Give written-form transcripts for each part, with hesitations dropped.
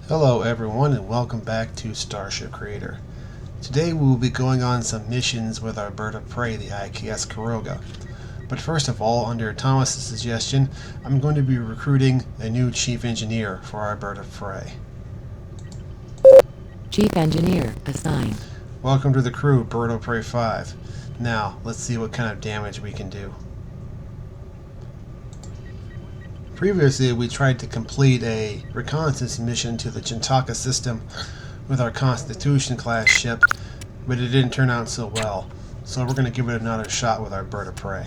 Hello everyone and welcome back to Starship Creator. Today we will be going on some missions with our bird of prey, the IKS Caroga. But first of all, under Thomas's suggestion, I'm going to be recruiting a new chief engineer for our bird of prey. Chief Engineer assigned. Welcome to the crew, Bird of Prey 5. Now, let's see what kind of damage we can do. Previously, we tried to complete a reconnaissance mission to the Chintaka system with our Constitution-class ship, but it didn't turn out so well, so we're going to give it another shot with our bird of prey.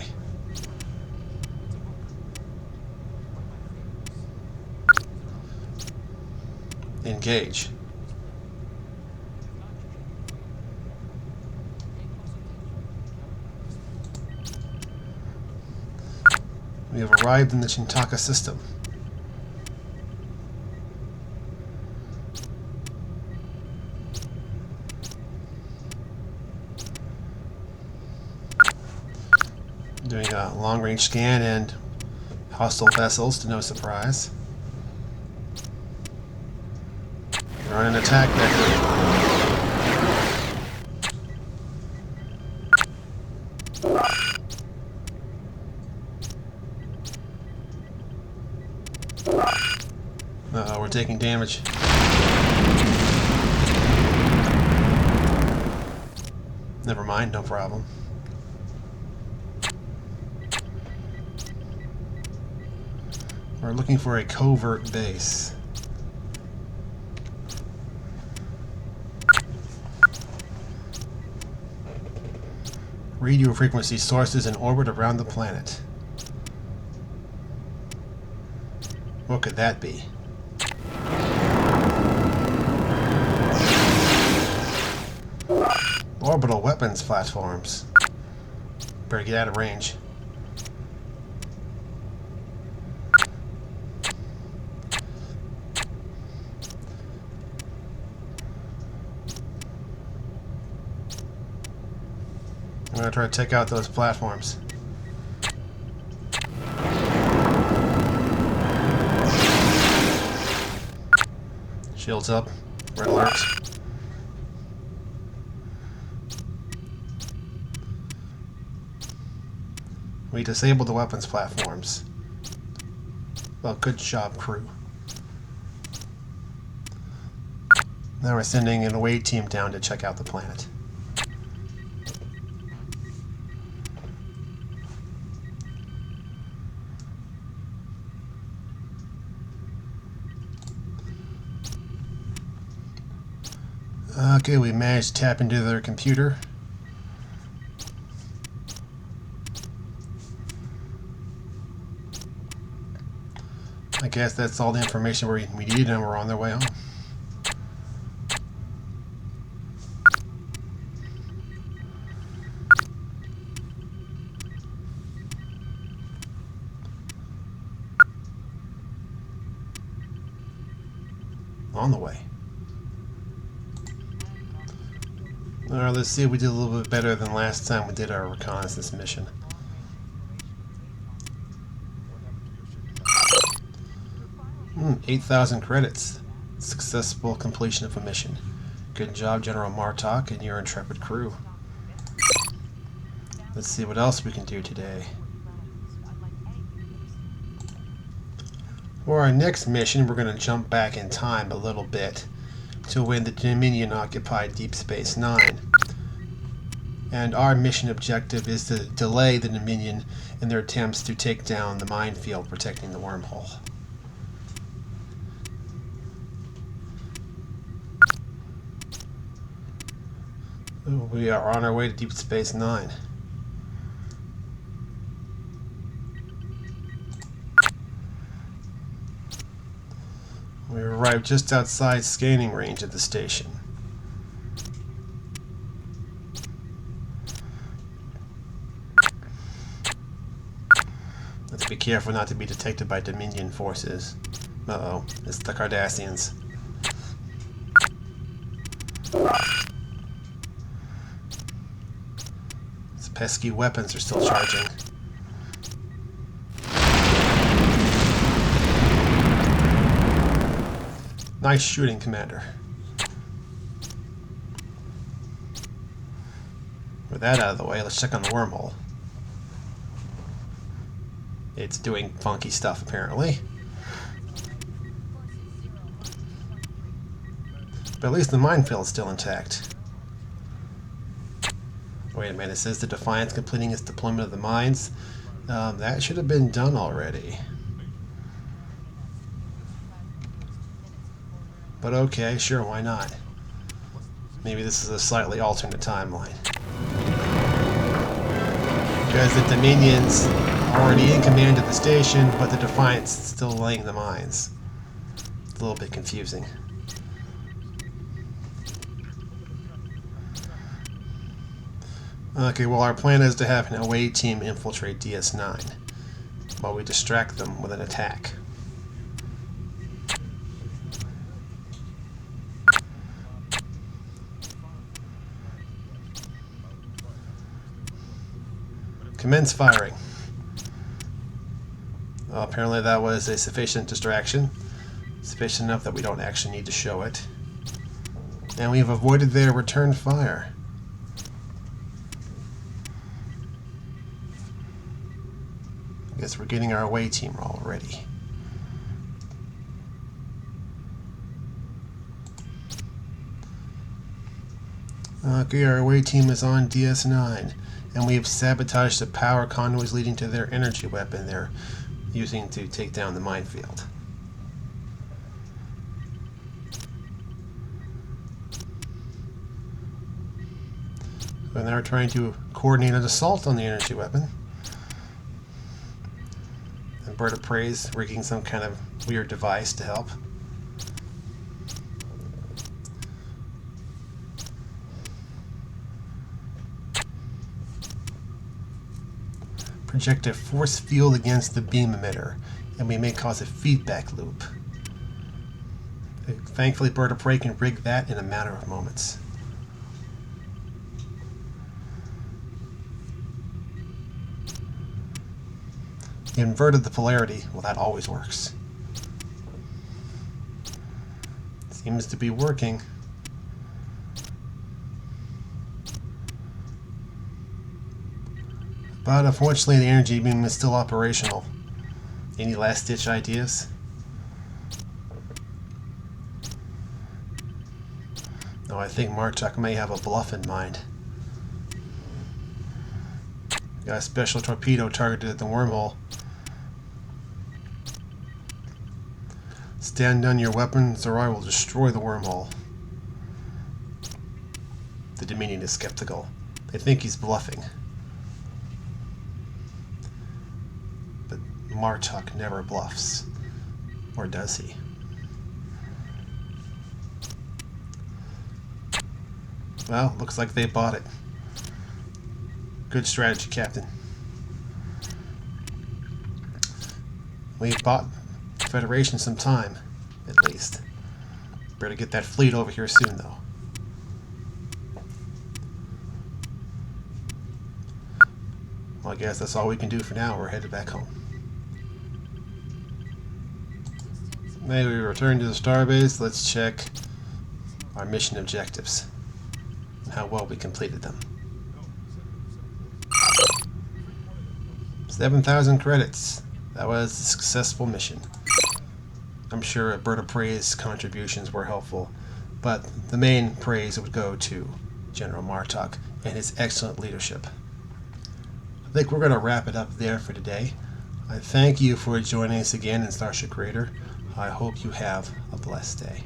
Engage. We have arrived in the Chintaka system. Doing a long-range scan and hostile vessels, to no surprise. We're on an attack vector. Uh-oh, we're taking damage. Never mind, no problem. We're looking for a covert base. Radio frequency sources in orbit around the planet. What could that be? Orbital weapons platforms. Better get out of range. I'm going to try to take out those platforms. Shields up. Red alert. We disabled the weapons platforms. Well, good job, crew. Now we're sending an away team down to check out the planet. Okay, we managed to tap into their computer. I guess that's all the information we need, and we're on their way home. On the way. Alright, let's see if we did a little bit better than last time we did our reconnaissance mission. 8,000 credits. Successful completion of a mission. Good job, General Martok and your intrepid crew. Let's see what else we can do today. For our next mission, we're going to jump back in time a little bit to when the Dominion occupied Deep Space Nine. And our mission objective is to delay the Dominion in their attempts to take down the minefield protecting the wormhole. We are on our way to Deep Space Nine. We arrived just outside scanning range of the station. Let's be careful not to be detected by Dominion forces. Uh-oh, it's the Cardassians. These pesky weapons are still charging. Nice shooting, Commander. With that out of the way, let's check on the wormhole. It's doing funky stuff, apparently. But at least the minefield's still intact. Wait a minute, it says the Defiance completing its deployment of the mines. That should have been done already. But okay, sure, why not? Maybe this is a slightly alternate timeline. Because the Dominion's already in command of the station, but the Defiance is still laying the mines. It's a little bit confusing. Okay, well, our plan is to have an away team infiltrate DS9 while we distract them with an attack. Commence firing. Well, apparently that was a sufficient distraction. Sufficient enough that we don't actually need to show it. And we've avoided their return fire. I guess we're getting our away team already. Okay, our away team is on DS9. And we have sabotaged the power conduits leading to their energy weapon they're using to take down the minefield. And they're trying to coordinate an assault on the energy weapon. And Bird of Prey's rigging some kind of weird device to help. Project a force field against the beam emitter, and we may cause a feedback loop. Thankfully, Bird of Prey can rig that in a matter of moments. Inverted the polarity. Well, that always works. Seems to be working. But unfortunately, the energy beam is still operational. Any last-ditch ideas? No, I think Marchuk may have a bluff in mind. Got a special torpedo targeted at the wormhole. Stand down your weapons or I will destroy the wormhole. The Dominion is skeptical. They think he's bluffing. But Marchuk never bluffs. Or does he? Well, looks like they bought it. Good strategy, Captain. We've bought the Federation some time, at least. Better get that fleet over here soon, though. Well, I guess that's all we can do for now. We're headed back home. Maybe we return to the starbase. Let's check our mission objectives and how well we completed them. 7,000 credits. That was a successful mission. I'm sure Bird of Prey's contributions were helpful, but the main praise would go to General Marchuk and his excellent leadership. I think we're going to wrap it up there for today. I thank you for joining us again in Starship Creator. I hope you have a blessed day.